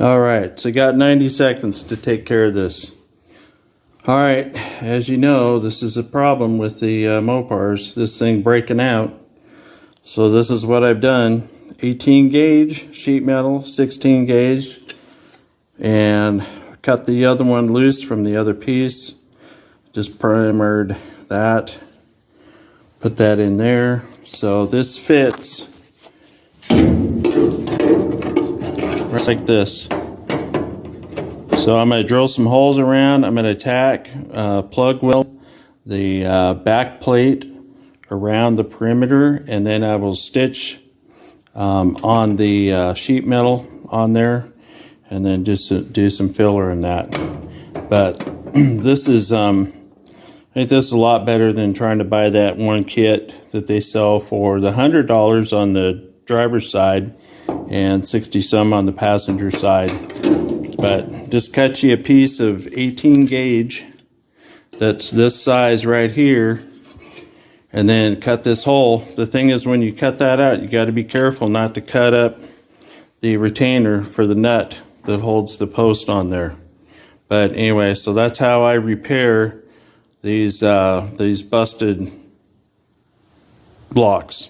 Alright, so got 90 seconds to take care of this. Alright, as you know, this is a problem with the Mopars, this thing breaking out. So this is what I've done. 18 gauge sheet metal, 16 gauge, and cut the other one loose from the other piece. Just primered that, put that in there. So this fits right like this. So I'm going to drill some holes around. I'm going to tack plug weld the back plate around the perimeter, and then I will stitch on the sheet metal on there, and then just do some filler in that. But this is I think this is a lot better than trying to buy that one kit that they sell for the $100 on the driver's side and 60 some on the passenger side. But just cut you a piece of 18 gauge that's this size right here, and then cut this hole. The thing is, when you cut that out, you got to be careful not to cut up the retainer for the nut that holds the post on there. But anyway, so that's how I repair these busted blocks.